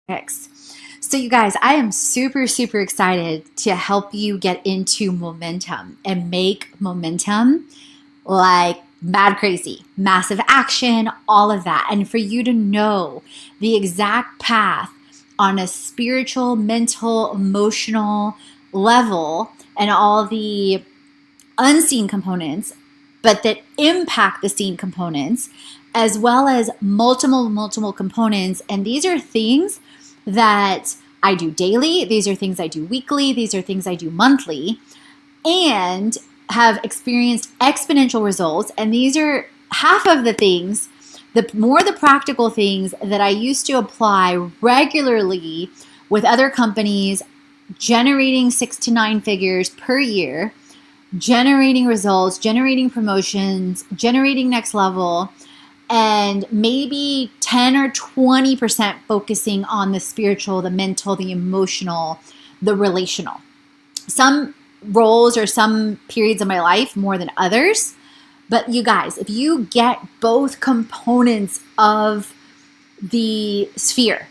X. So you guys, I am super, super excited to help you get into momentum and make momentum like mad crazy, massive action, all of that. And for you to know the exact path on a spiritual, mental, emotional level and all the unseen components, but that impact the seen components, as well as multiple components. And these are things that I do daily. These are things I do weekly. These are things I do monthly and have experienced exponential results. And these are half of the things, the practical things that I used to apply regularly with other companies, generating 6 to 9 figures per year, generating results, generating promotions, generating next level, and maybe 10 or 20% focusing on the spiritual, the mental, the emotional, the relational. Some roles or some periods of my life more than others. But you guys, if you get both components of the sphere,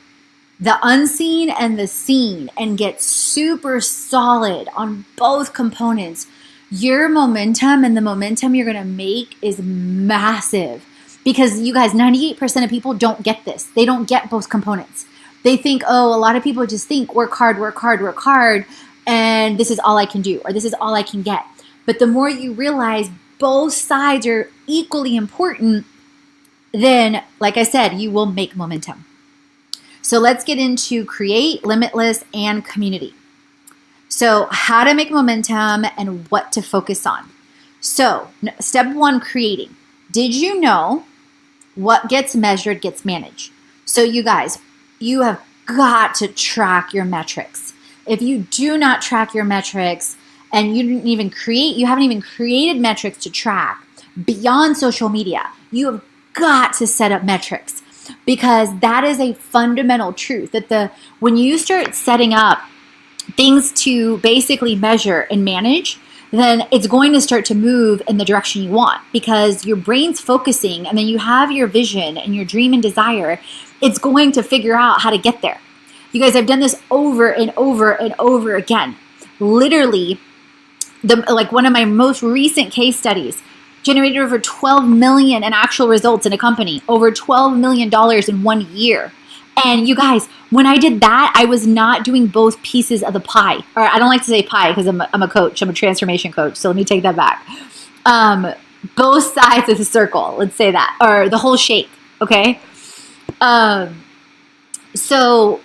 the unseen and the seen, and get super solid on both components, your momentum and the momentum you're going to make is massive. Because you guys, 98% of people don't get this. They don't get both components. They think, oh, a lot of people just think work hard, and this is all I can do, or this is all I can get. But the more you realize both sides are equally important, then, like I said, you will make momentum. So let's get into create, limitless, and community. So how to make momentum and what to focus on. So step 1, creating. Did you know what gets measured gets managed? So you guys, you have got to track your metrics. If you do not track your metrics and you haven't even created metrics to track beyond social media, you have got to set up metrics, because that is a fundamental truth that when you start setting up things to basically measure and manage, then it's going to start to move in the direction you want, because your brain's focusing, and then you have your vision and your dream and desire. It's going to figure out how to get there. You guys, I've done this over and over and over again. Literally, one of my most recent case studies generated over 12 million in actual results in a company, over $12 million in 1 year. And you guys, when I did that, I was not doing both pieces of the pie. Or I don't like to say pie because I'm a coach. I'm a transformation coach. So let me take that back. Both sides of the circle, let's say that, or the whole shake. Okay. So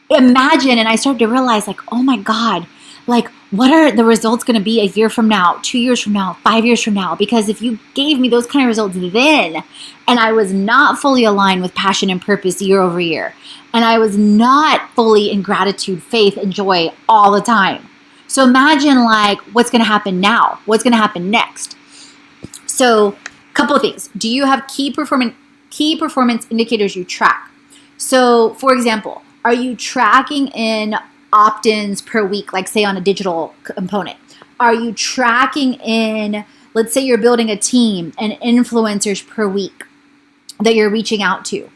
imagine, and I started to realize, like, oh my God, like, what are the results going to be a year from now, 2 years from now, 5 years from now? Because if you gave me those kind of results then, and I was not fully aligned with passion and purpose year over year, and I was not fully in gratitude, faith, and joy all the time. So imagine, like, what's going to happen now? What's going to happen next? So a couple of things. Do you have key performance indicators you track? So for example, are you tracking in opt-ins per week, like say on a digital component? Are you tracking in, let's say you're building a team and influencers per week that you're reaching out to,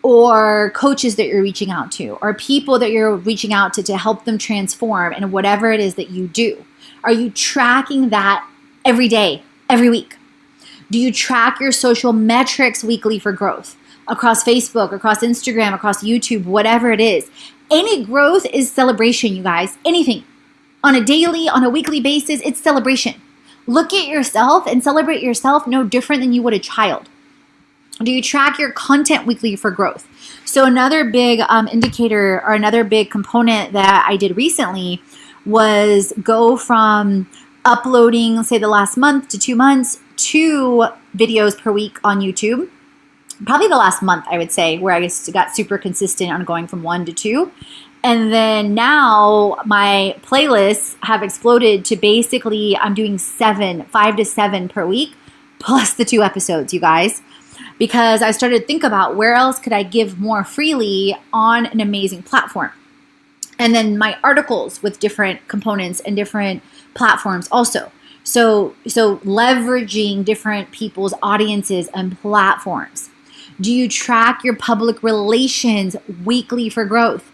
or coaches that you're reaching out to, or people that you're reaching out to help them transform in whatever it is that you do? Are you tracking that every day, every week? Do you track your social metrics weekly for growth across Facebook, across Instagram, across YouTube, whatever it is? Any growth is celebration, you guys. Anything. On a daily, on a weekly basis, it's celebration. Look at yourself and celebrate yourself no different than you would a child. Do you track your content weekly for growth? So another big indicator, or another big component that I did recently, was go from uploading, let's say the last month to 2 months, 2 videos per week on YouTube. Probably the last month, I would say, where I got super consistent on going from 1 to 2. And then now my playlists have exploded to basically I'm doing 5 to 7 per week, plus the 2 episodes, you guys. Because I started to think about where else could I give more freely on an amazing platform. And then my articles with different components and different platforms also. So leveraging different people's audiences and platforms. Do you track your public relations weekly for growth?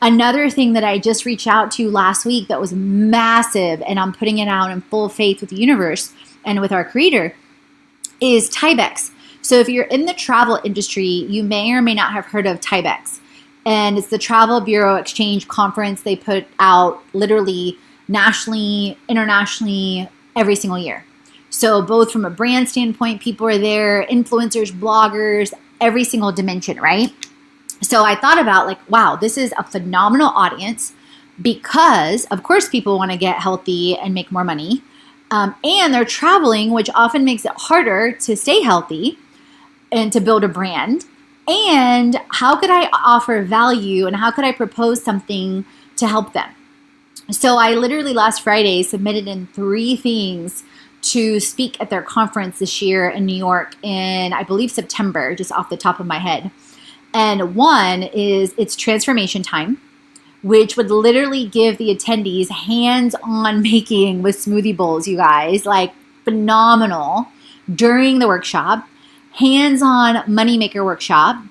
Another thing that I just reached out to last week that was massive, and I'm putting it out in full faith with the universe and with our creator, is Tybex. So if you're in the travel industry, you may or may not have heard of Tybex. And it's the Travel Bureau Exchange Conference they put out literally nationally, internationally, every single year. So both from a brand standpoint, people are there, influencers, bloggers, every single dimension, right? So I thought about like, wow, this is a phenomenal audience because, of course, people want to get healthy and make more money. And they're traveling, which often makes it harder to stay healthy and to build a brand. And how could I offer value and how could I propose something to help them? So I literally last Friday submitted in 3 things to speak at their conference this year in New York in, I believe, September, just off the top of my head. And one is it's transformation time, which would literally give the attendees hands-on making with smoothie bowls, you guys, like phenomenal during the workshop, hands-on moneymaker workshop,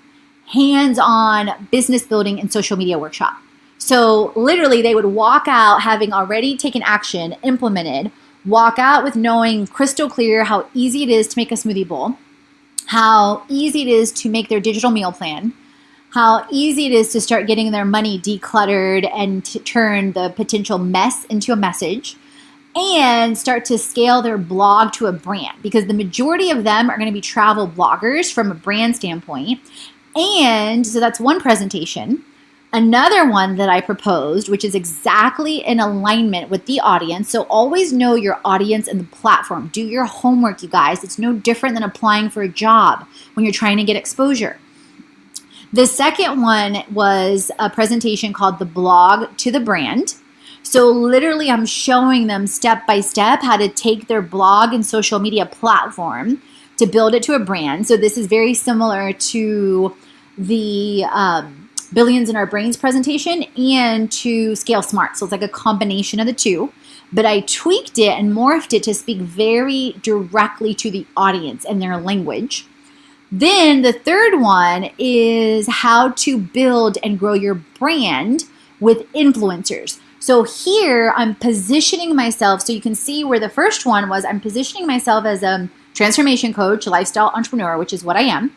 hands-on business building and social media workshop. So literally they would walk out having already taken action, implemented, walk out with knowing crystal clear how easy it is to make a smoothie bowl, how easy it is to make their digital meal plan, how easy it is to start getting their money decluttered and to turn the potential mess into a message, and start to scale their blog to a brand, because the majority of them are going to be travel bloggers from a brand standpoint. And so that's one presentation. Another one that I proposed, which is exactly in alignment with the audience. So always know your audience and the platform. Do your homework, you guys. It's no different than applying for a job when you're trying to get exposure. The second one was a presentation called The Blog to the Brand. So literally I'm showing them step by step how to take their blog and social media platform to build it to a brand. So this is very similar to the Billions in Our Brains presentation and to Scale Smart. So it's like a combination of the two. But I tweaked it and morphed it to speak very directly to the audience and their language. Then the third one is how to build and grow your brand with influencers. So here I'm positioning myself, so you can see where the first one was, I'm positioning myself as a transformation coach, lifestyle entrepreneur, which is what I am.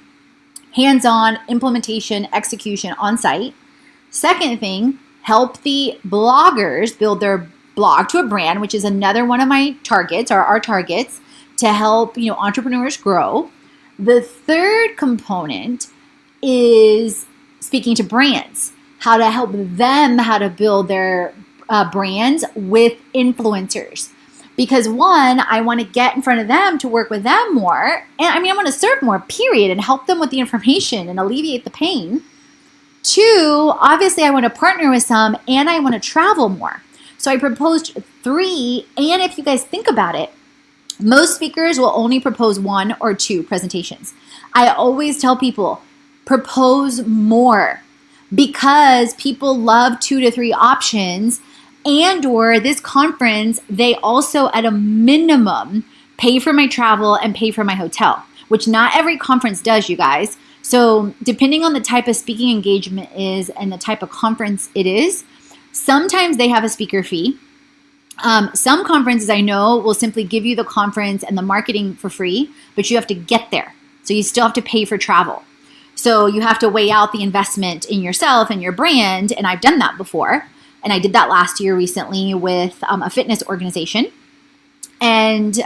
Hands-on, implementation, execution on site. Second thing, help the bloggers build their blog to a brand, which is another one of my targets, or our targets, to help entrepreneurs grow. The third component is speaking to brands, how to help them how to build their brands with influencers. Because one, I want to get in front of them to work with them more. And I want to serve more, period, and help them with the information and alleviate the pain. 2, obviously I want to partner with some and I want to travel more. So I proposed 3. And if you guys think about it, most speakers will only propose 1 or 2 presentations. I always tell people, propose more, because people love 2 to 3 options. And or this conference, they also at a minimum pay for my travel and pay for my hotel, which not every conference does, you guys. So depending on the type of speaking engagement is and the type of conference it is, sometimes they have a speaker fee. Some conferences I know will simply give you the conference and the marketing for free, but you have to get there. So you still have to pay for travel. So you have to weigh out the investment in yourself and your brand. And I've done that before. And I did that last year recently with a fitness organization, and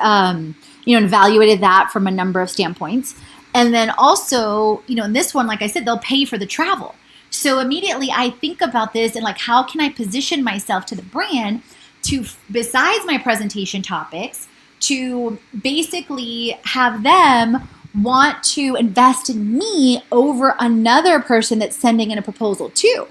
evaluated that from a number of standpoints. And then also, in this one, like I said, they'll pay for the travel. So immediately I think about this and like, how can I position myself to the brand to, besides my presentation topics, to basically have them want to invest in me over another person that's sending in a proposal too.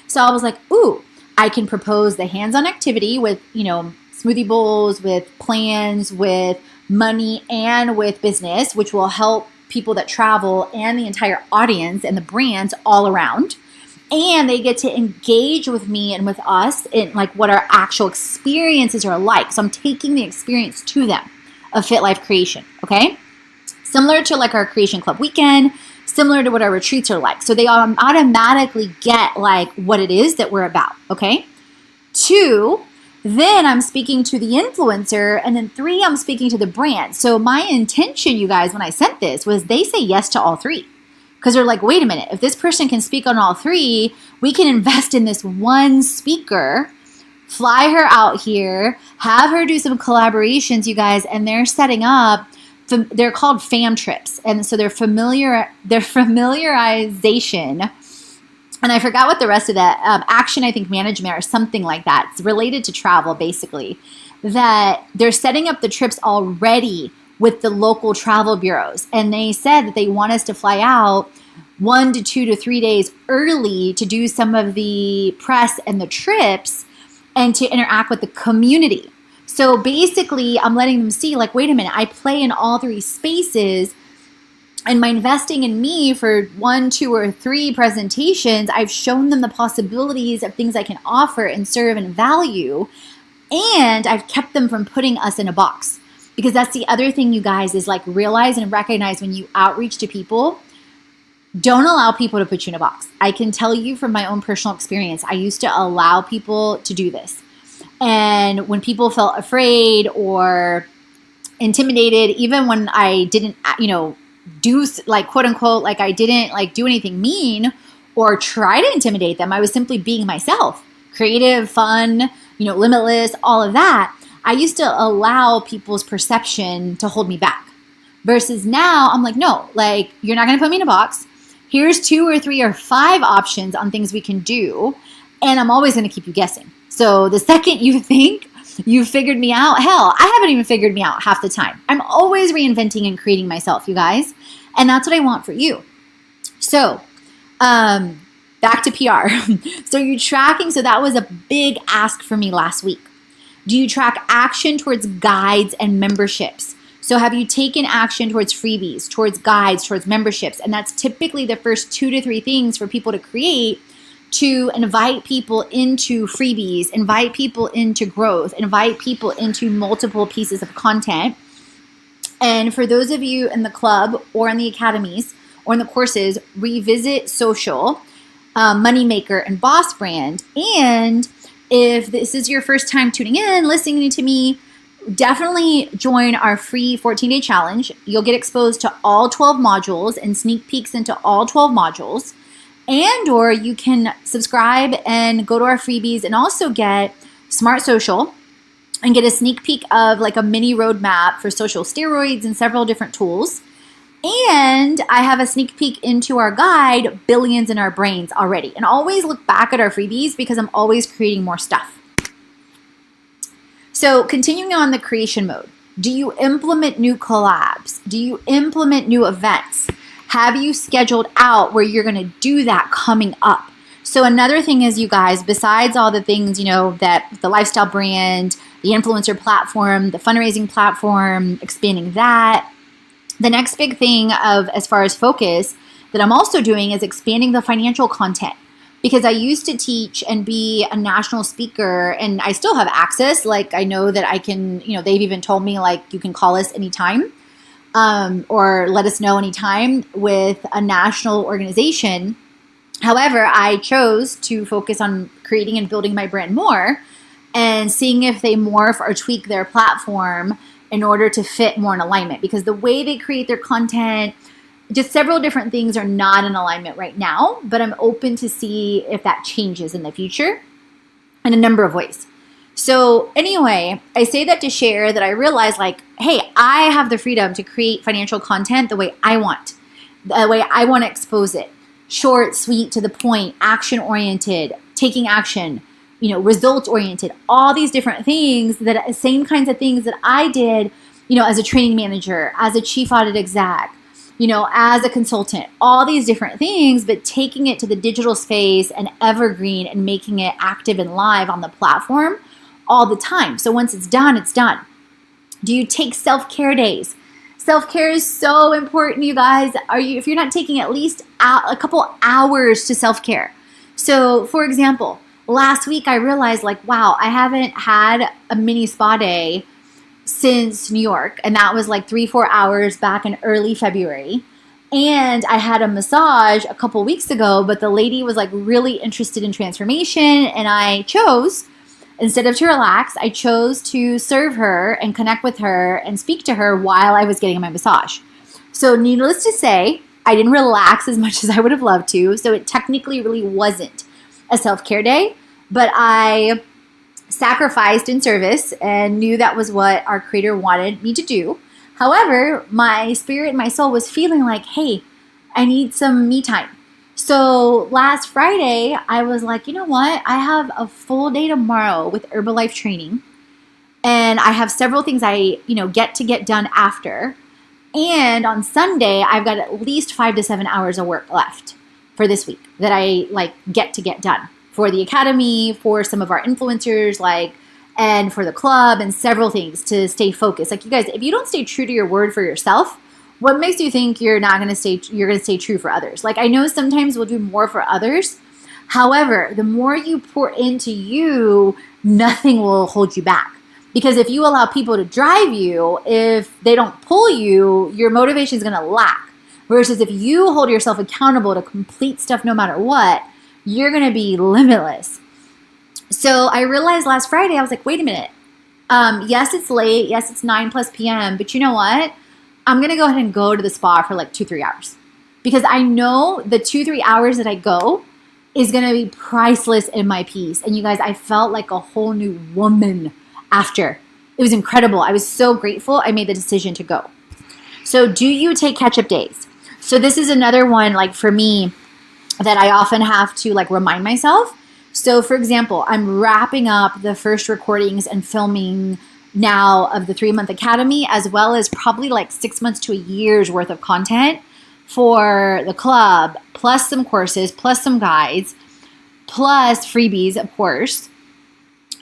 So I was like, ooh, I can propose the hands-on activity with, smoothie bowls, with plans, with money, and with business, which will help people that travel and the entire audience and the brands all around. And they get to engage with me and with us in like what our actual experiences are like. So I'm taking the experience to them of Fit Life Creation, okay? Similar to like our Creation Club weekend, similar to what our retreats are like. So they automatically get like what it is that we're about, okay? 2, then I'm speaking to the influencer, and then 3, I'm speaking to the brand. So my intention, you guys, when I sent this was they say yes to all 3. Because they're like, wait a minute, if this person can speak on all 3, we can invest in this one speaker, fly her out here, have her do some collaborations, you guys, and they're setting up, they're called fam trips. And so their familiarization, and I forgot what the rest of that, action, I think management or something like that. It's related to travel, basically, that they're setting up the trips already with the local travel bureaus. And they said that they want us to fly out 1 to 2 to 3 days early to do some of the press and the trips and to interact with the community. So basically, I'm letting them see, like, wait a minute, I play in all 3 spaces. And by investing in me for 1, 2, or 3 presentations, I've shown them the possibilities of things I can offer and serve and value. And I've kept them from putting us in a box. Because that's the other thing, you guys, is like realize and recognize when you outreach to people, don't allow people to put you in a box. I can tell you from my own personal experience, I used to allow people to do this. And when people felt afraid or intimidated, even when I didn't, do like quote unquote, like I didn't like do anything mean or try to intimidate them. I was simply being myself, creative, fun, limitless, all of that. I used to allow people's perception to hold me back versus now I'm like, no, like you're not going to put me in a box. Here's 2 or 3 or 5 options on things we can do. And I'm always going to keep you guessing. So the second you think you figured me out, hell, I haven't even figured me out half the time. I'm always reinventing and creating myself, you guys. And that's what I want for you. So back to PR. So you're tracking. So that was a big ask for me last week. Do you track action towards guides and memberships? So have you taken action towards freebies, towards guides, towards memberships? And that's typically the first 2 to 3 things for people to create to invite people into freebies, invite people into growth, invite people into multiple pieces of content. And for those of you in the club or in the academies or in the courses, revisit social, Moneymaker, and Boss Brand. And if this is your first time tuning in, listening to me, definitely join our free 14-day challenge. You'll get exposed to all 12 modules and sneak peeks into all 12 modules. And or you can subscribe and go to our freebies and also get Smart Social and get a sneak peek of like a mini roadmap for social steroids and several different tools. And I have a sneak peek into our guide, Billions in Our Brains, already. And always look back at our freebies because I'm always creating more stuff. So continuing on the creation mode, do you implement new collabs? Do you implement new events? Have you scheduled out where you're going to do that coming up? So another thing is, you guys, besides all the things, that the lifestyle brand, the influencer platform, the fundraising platform, expanding that, the next big thing as far as focus that I'm also doing is expanding the financial content. Because I used to teach and be a national speaker, and I still have access. Like I know that I can, they've even told me like you can call us anytime or let us know anytime with a national organization. However, I chose to focus on creating and building my brand more and seeing if they morph or tweak their platform in order to fit more in alignment. Because the way they create their content, just several different things are not in alignment right now, but I'm open to see if that changes in the future in a number of ways. So anyway, I say that to share that I realize like, hey, I have the freedom to create financial content the way I want, the way I want to expose it. Short, sweet, to the point, action-oriented, taking action, results-oriented, all these different things, that same kinds of things that I did, as a training manager, as a chief audit exec, as a consultant, all these different things, but taking it to the digital space and evergreen and making it active and live on the platform all the time. So once it's done, it's done. Do you take self-care days? Self-care is so important, you guys. If you're not taking at least a couple hours to self-care. So for example, last week I realized like, wow, I haven't had a mini spa day since New York. And that was like 3-4 hours back in early February. And I had a massage a couple weeks ago, but the lady was like really interested in transformation. And I chose, instead of to relax, I chose to serve her and connect with her and speak to her while I was getting my massage. So needless to say, I didn't relax as much as I would have loved to. So it technically really wasn't a self-care day, but I sacrificed in service and knew that was what our Creator wanted me to do. However, my spirit and my soul was feeling like, hey, I need some me time. So last Friday, I was like, you know what? I have a full day tomorrow with Herbalife training. And I have several things I, get done after. And on Sunday, I've got at least 5 to 7 hours of work left for this week that I get done for the academy, for some of our influencers, and for the club, and several things to stay focused. Like, you guys, if you don't stay true to your word for yourself, what makes you think you're going to stay true for others? Like, I know sometimes we'll do more for others. However, the more you pour into you, nothing will hold you back. Because if you allow people to drive you, if they don't pull you, your motivation is going to lack. Versus if you hold yourself accountable to complete stuff no matter what, you're going to be limitless. So I realized last Friday, I was like, wait a minute. Yes, it's late. Yes, it's 9+ p.m. But you know what? I'm going to go ahead and go to the spa for 2-3 hours. Because I know the 2-3 hours that I go is going to be priceless in my peace. And you guys, I felt like a whole new woman after. It was incredible. I was so grateful I made the decision to go. So do you take catch-up days? So this is another one, for me, that I often have to remind myself. So for example, I'm wrapping up the first recordings and filming now of the 3-month academy, as well as probably 6 months to a year's worth of content for the club, plus some courses, plus some guides, plus freebies, of course,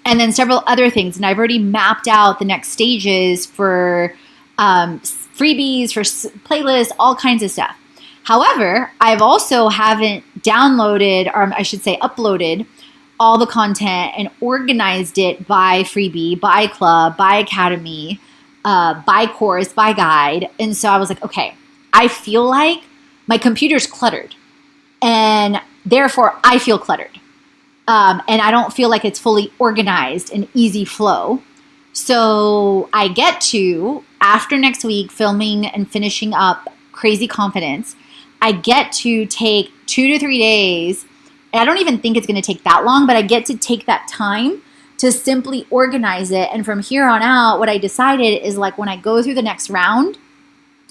and then several other things. And I've already mapped out the next stages for freebies, for playlists, all kinds of stuff. However, I've also haven't downloaded, or I should say uploaded, all the content and organized it by freebie, by club, by academy, by course, by guide. And so I was like, okay, I feel like my computer's cluttered, and therefore I feel cluttered. And I don't feel like it's fully organized and easy flow. So I get to, after next week, filming and finishing up Crazy Confidence, I get to take 2 to 3 days. I don't even think it's going to take that long, but I get to take that time to simply organize it. And from here on out, what I decided is when I go through the next round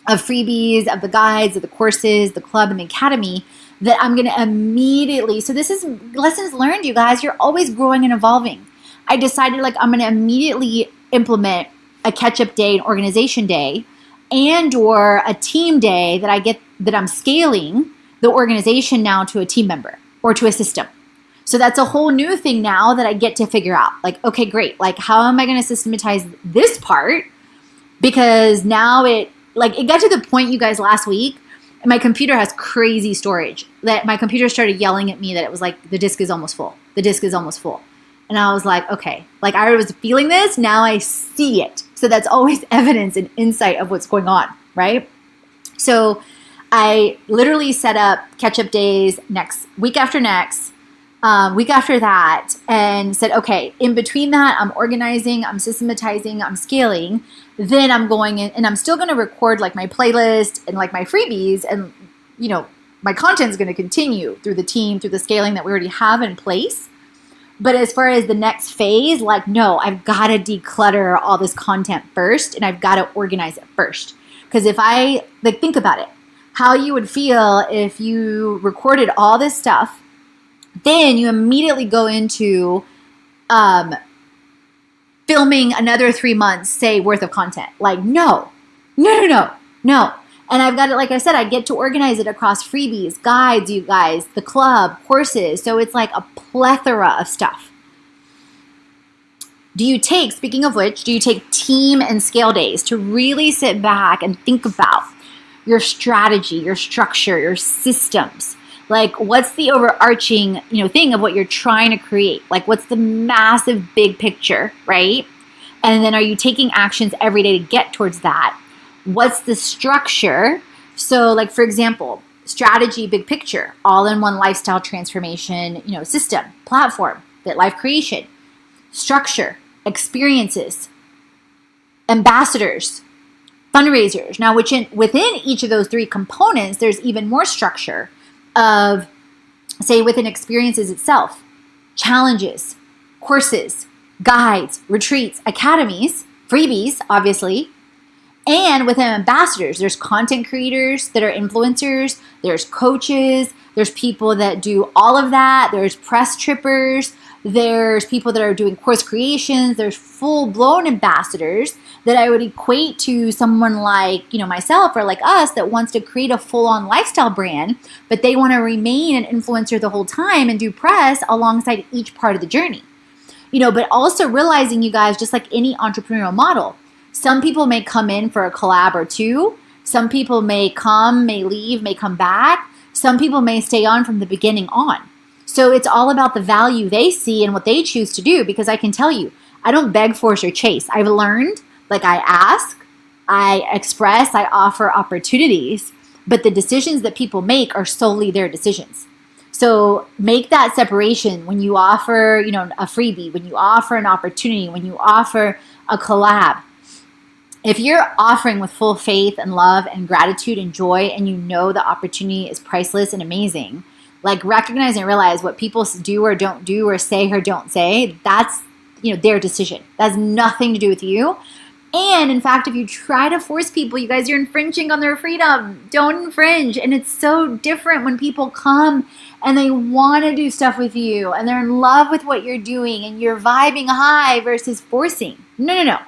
of freebies, of the guides, of the courses, the club, and the academy, that I'm going to immediately, so this is lessons learned, you guys. You're always growing and evolving. I decided I'm going to immediately implement a catch-up day, an organization day, and or a team day that I'm scaling the organization now to a team member or to a system. So that's a whole new thing now that I get to figure out. Okay, great. How am I going to systematize this part? Because now it got to the point, you guys, last week, my computer has crazy storage, that my computer started yelling at me that it was the disk is almost full. The disk is almost full. And I was like, okay, I was feeling this. Now I see it. So that's always evidence and insight of what's going on, right? So I literally set up catch-up days week after that, and said, okay, in between that, I'm organizing, I'm systematizing, I'm scaling. Then I'm going in, and I'm still going to record my playlist and my freebies, and my content is going to continue through the team, through the scaling that we already have in place. But as far as the next phase, no, I've got to declutter all this content first, and I've got to organize it first. Because if I think about it, how you would feel if you recorded all this stuff, then you immediately go into filming another 3 months, say, worth of content. No. And I've got it, like I said, I get to organize it across freebies, guides, you guys, the club, courses. So it's a plethora of stuff. Speaking of which, do you take team and scale days to really sit back and think about your strategy, your structure, your systems? What's the overarching, thing of what you're trying to create? What's the massive big picture, right? And then are you taking actions every day to get towards that? What's the structure So like, for example, strategy, big picture, all-in-one lifestyle transformation, system, platform, life creation, structure, experiences, ambassadors, fundraisers. Now, within each of those 3 components, there's even more structure of, say, within experiences itself, challenges, courses, guides, retreats, academies, freebies, obviously. And within ambassadors, there's content creators that are influencers, there's coaches, there's people that do all of that, there's press trippers, there's people that are doing course creations, there's full-blown ambassadors that I would equate to someone like, myself or like us that wants to create a full-on lifestyle brand, but they want to remain an influencer the whole time and do press alongside each part of the journey. But also realizing, you guys, just like any entrepreneurial model, some people may come in for a collab or 2. Some people may come, may leave, may come back. Some people may stay on from the beginning on. So it's all about the value they see and what they choose to do, because I can tell you, I don't beg, force, or chase. I've learned, like, I ask, I express, I offer opportunities, but the decisions that people make are solely their decisions. So make that separation when you offer, a freebie, when you offer an opportunity, when you offer a collab. If you're offering with full faith and love and gratitude and joy, and the opportunity is priceless and amazing, like, recognize and realize what people do or don't do or say or don't say, that's, their decision. That has nothing to do with you. And in fact, if you try to force people, you guys, you're infringing on their freedom. Don't infringe. And it's so different when people come and they want to do stuff with you and they're in love with what you're doing and you're vibing high versus forcing. No.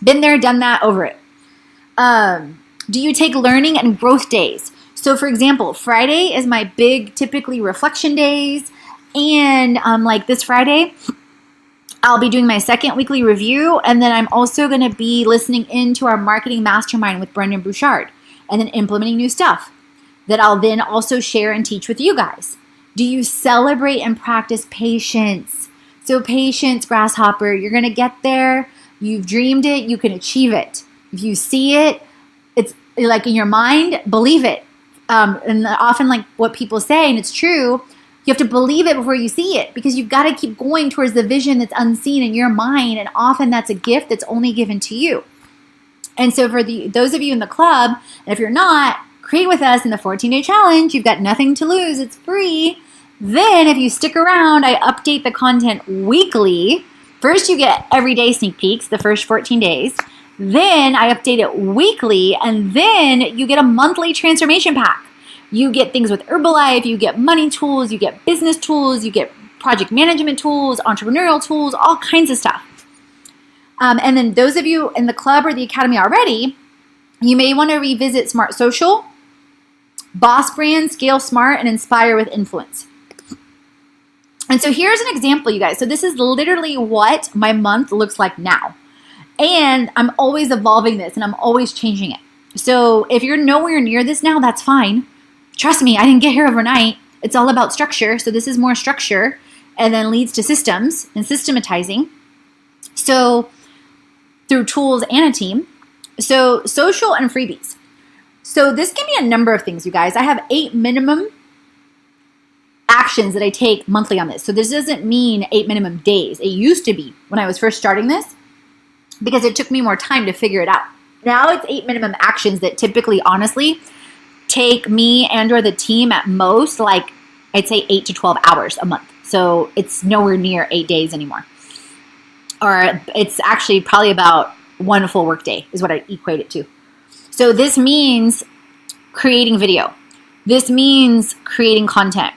Been there, done that, over it. Do you take learning and growth days? So for example, Friday is my big, typically reflection days. And like this Friday, I'll be doing my 2nd weekly review. And then I'm also going to be listening into our marketing mastermind with Brendan Bouchard and then implementing new stuff that I'll then also share and teach with you guys. Do you celebrate and practice patience? So patience, grasshopper, you're going to get there. You've dreamed it, you can achieve it. If you see it, it's like in your mind, believe it. And often, like what people say, and it's true, you have to believe it before you see it, because you've got to keep going towards the vision that's unseen in your mind. And often that's a gift that's only given to you. And so for those of you in the club, and if you're not, create with us in the 14-day challenge. You've got nothing to lose. It's free. Then if you stick around, I update the content weekly. First, you get everyday sneak peeks, the first 14 days. Then I update it weekly, and then you get a monthly transformation pack. You get things with Herbalife, you get money tools, you get business tools, you get project management tools, entrepreneurial tools, all kinds of stuff. And then those of you in the club or the academy already, you may want to revisit Smart Social, Boss Brand, Scale Smart, and Inspire with Influence. And so here's an example, you guys. So this is literally what my month looks like now. And I'm always evolving this and I'm always changing it. So if you're nowhere near this now, that's fine. Trust me, I didn't get here overnight. It's all about structure. So this is more structure and then leads to systems and systematizing. So through tools and a team. So social and freebies. So this can be a number of things, you guys. I have 8 minimum actions that I take monthly on this. So this doesn't mean 8 minimum days. It used to be when I was first starting this, because it took me more time to figure it out. Now it's 8 minimum actions that typically, honestly, take me and or the team at most, like I'd say 8 to 12 hours a month. So it's nowhere near 8 days anymore. Or it's actually probably about 1 full work day is what I equate it to. So this means creating video. This means creating content.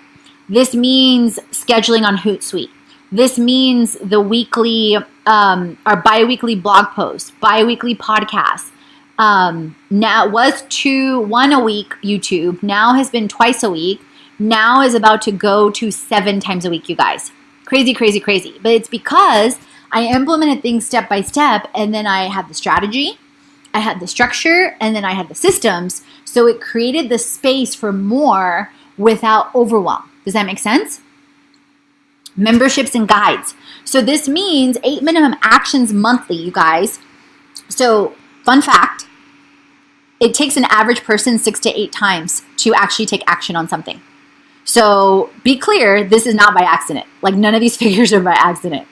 This means scheduling on Hootsuite. This means the weekly or bi-weekly blog posts, bi-weekly podcasts. Now it was 1 a week YouTube. Now has been twice a week. Now is about to go to 7 times a week, you guys. Crazy, crazy, crazy. But it's because I implemented things step by step, and then I had the strategy, I had the structure, and then I had the systems. So it created the space for more without overwhelm. Does that make sense? Memberships and guides. So this means 8 minimum actions monthly, you guys. So fun fact, it takes an average person 6 to 8 times to actually take action on something. So be clear, this is not by accident. Like none of these figures are by accident.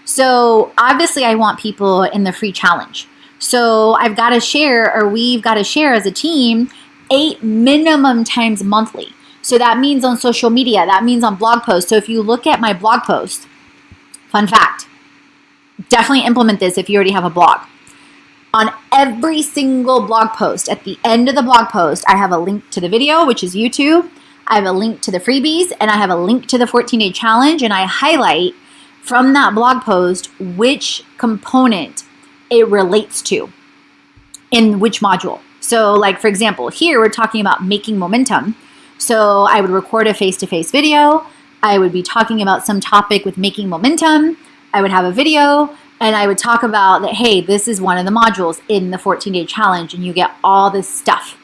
So obviously I want people in the free challenge. So I've got to share, or we've got to share as a team, 8 minimum times monthly. So that means on social media, that means on blog posts. So if you look at my blog post, fun fact, definitely implement this if you already have a blog. On every single blog post, at the end of the blog post, I have a link to the video, which is YouTube. I have a link to the freebies, and I have a link to the 14-day challenge, and I highlight from that blog post which component it relates to in which module. So like, for example, here we're talking about making momentum. So I would record a face-to-face video. I would be talking about some topic with making momentum. I would have a video, and I would talk about that, hey, this is one of the modules in the 14-day challenge, and you get all this stuff.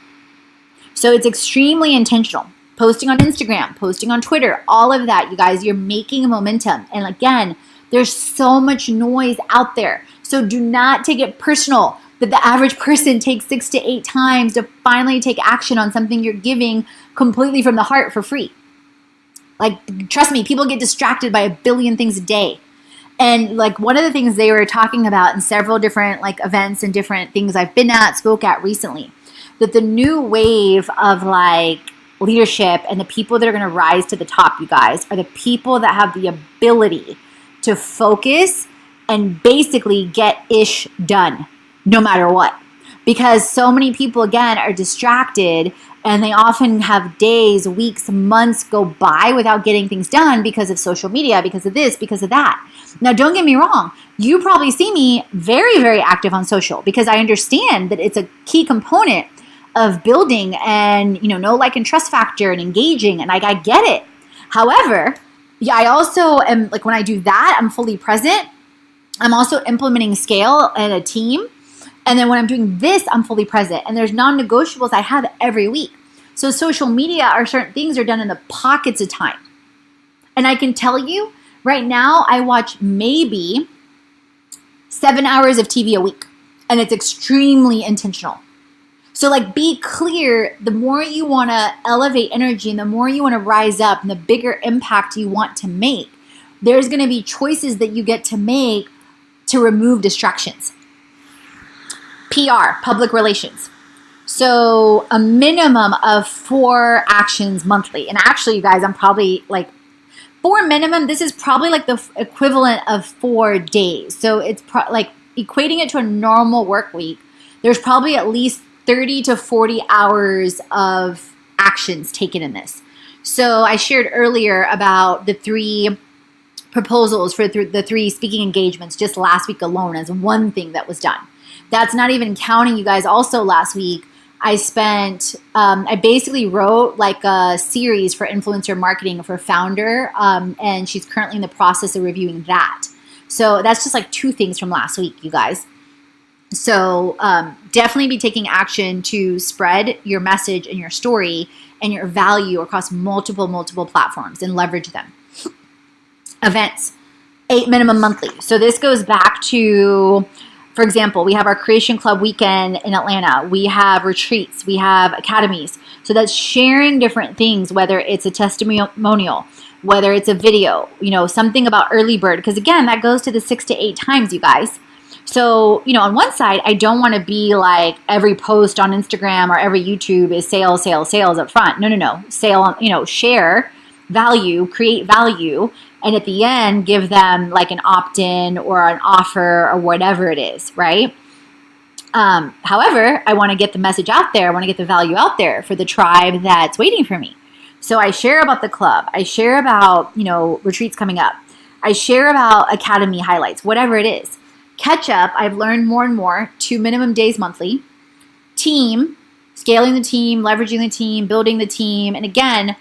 So it's extremely intentional. Posting on Instagram, posting on Twitter, all of that, you guys, you're making momentum. And again, there's so much noise out there. So do not take it personal that the average person takes 6 to 8 times to finally take action on something you're giving completely from the heart for free. Like, trust me, people get distracted by a billion things a day. And like one of the things they were talking about in several different like events and different things I've been at, spoke at recently, that the new wave of like leadership and the people that are going to rise to the top, you guys, are the people that have the ability to focus and basically get ish done no matter what. Because so many people, again, are distracted, and they often have days, weeks, months go by without getting things done because of social media, because of this, because of that. Now, don't get me wrong. You probably see me very, very active on social because I understand that it's a key component of building and, you know, like and trust factor and engaging, and I get it. However, yeah, I also am like, when I do that, I'm fully present. I'm also implementing scale and a team. And then when I'm doing this, I'm fully present. And there's non-negotiables I have every week. So social media are certain things are done in the pockets of time. And I can tell you right now, I watch maybe 7 hours of TV a week. And it's extremely intentional. So like, be clear, the more you want to elevate energy and the more you want to rise up and the bigger impact you want to make, there's going to be choices that you get to make to remove distractions. PR, public relations. So a minimum of 4 actions monthly. And actually, you guys, I'm probably like 4 minimum. This is probably like the equivalent of 4 days. So it's like equating it to a normal work week. There's probably at least 30 to 40 hours of actions taken in this. So I shared earlier about the 3 proposals for the 3 speaking engagements just last week alone as one thing that was done. That's not even counting, you guys, also last week, I basically wrote like a series for influencer marketing for founder, and she's currently in the process of reviewing that. So that's just like 2 things from last week, you guys. So definitely be taking action to spread your message and your story and your value across multiple platforms and leverage them. Events, 8 minimum monthly. So this goes back to, for example, we have our Creation Club weekend in Atlanta. We have retreats. We have academies. So that's sharing different things, whether it's a testimonial, whether it's a video, you know, something about early bird. Because again, that goes to the 6 to 8 times, you guys. So, you know, on one side, I don't want to be like every post on Instagram or every YouTube is sales up front. No. Sale, you know, share value, create value, and at the end, give them like an opt-in or an offer or whatever it is, right? However, I want to get the message out there. I want to get the value out there for the tribe that's waiting for me. So I share about the club. I share about, you know, retreats coming up. I share about academy highlights, whatever it is. CatchUp, I've learned more and more, 2 minimum days monthly. Team, scaling the team, leveraging the team, building the team. And again,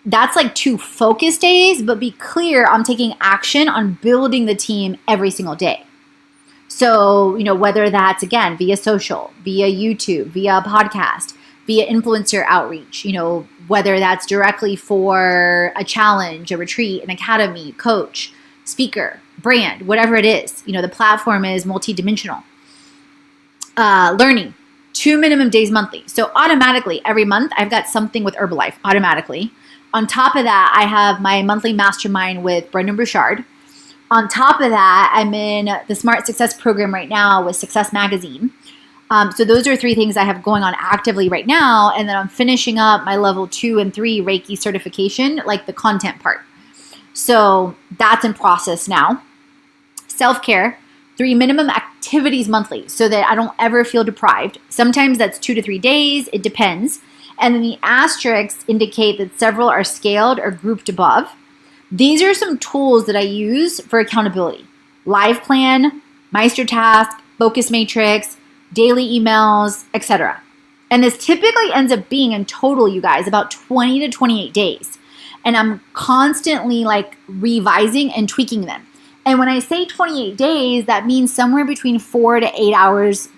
that's like 2 focus days, but be clear, I'm taking action on building the team every single day. So, you know, whether that's, again, via social, via YouTube, via podcast, via influencer outreach, you know, whether that's directly for a challenge, a retreat, an academy, coach, speaker, brand, whatever it is, you know, the platform is multidimensional. Learning, 2 minimum days monthly. So automatically every month I've got something with Herbalife automatically. On top of that, I have my monthly mastermind with Brendan Bouchard. On top of that, I'm in the Smart Success program right now with Success Magazine. So those are 3 things I have going on actively right now. And then I'm finishing up my level 2 and 3 Reiki certification, like the content part. So that's in process now. Self-care, 3 minimum activities monthly so that I don't ever feel deprived. Sometimes that's 2 to 3 days. It depends. And then the asterisks indicate that several are scaled or grouped above. These are some tools that I use for accountability. Live plan, Meister task, focus matrix, daily emails, etc. And this typically ends up being in total, you guys, about 20 to 28 days. And I'm constantly like revising and tweaking them. And when I say 28 days, that means somewhere between 4 to 8 hours,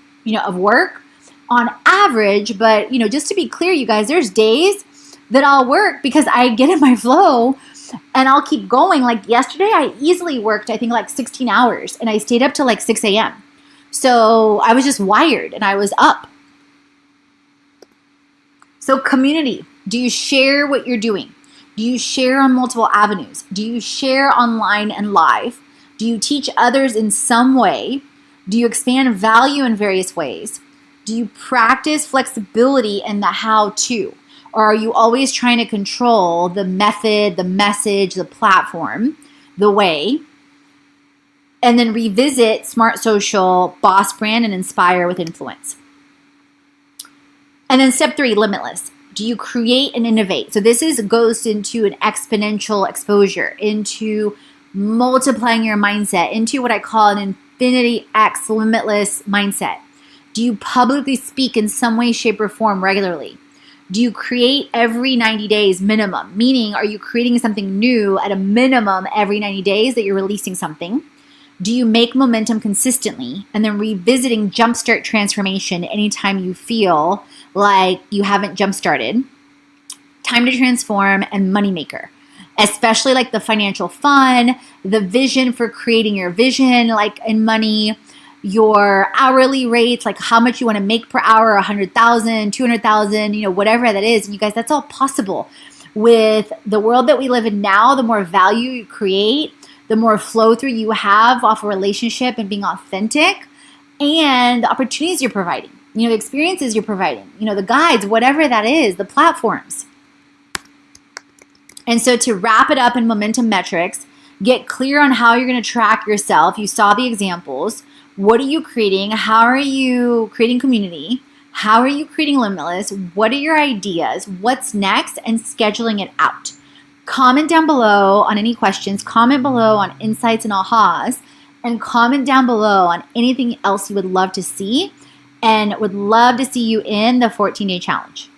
of work on average. But, just to be clear, you guys, there's days that I'll work because I get in my flow and I'll keep going. Like yesterday, I easily worked, I think like 16 hours and I stayed up till like 6 a.m. So I was just wired and I was up. So community, do you share what you're doing? Do you share on multiple avenues? Do you share online and live? Do you teach others in some way? Do you expand value in various ways? Do you practice flexibility in the how-to? Or are you always trying to control the method, the message, the platform, the way? And then revisit Smart Social, Boss Brand, and Inspire with Influence. And then step 3, Limitless. Do you create and innovate? So this goes into an exponential exposure, into multiplying your mindset, into what I call an infinity X limitless mindset. Do you publicly speak in some way, shape, or form regularly? Do you create every 90 days minimum? Meaning, are you creating something new at a minimum every 90 days that you're releasing something? Do you make momentum consistently and then revisiting jumpstart transformation anytime you feel like you haven't jumpstarted? Time to transform and moneymaker, especially like the financial fun, the vision for creating your vision, like in money, your hourly rates, like how much you want to make per hour, 100,000, 200,000, whatever that is. And you guys, that's all possible. With the world that we live in now, the more value you create, the more flow through you have off a relationship and being authentic, and the opportunities you're providing, the experiences you're providing, the guides, whatever that is, the platforms. And so to wrap it up in momentum metrics, get clear on how you're going to track yourself. You saw the examples. What are you creating? How are you creating community? How are you creating Limitless? What are your ideas? What's next? And scheduling it out. Comment down below on any questions. Comment below on insights and ahas. And comment down below on anything else you would love to see. And would love to see you in the 14-day challenge.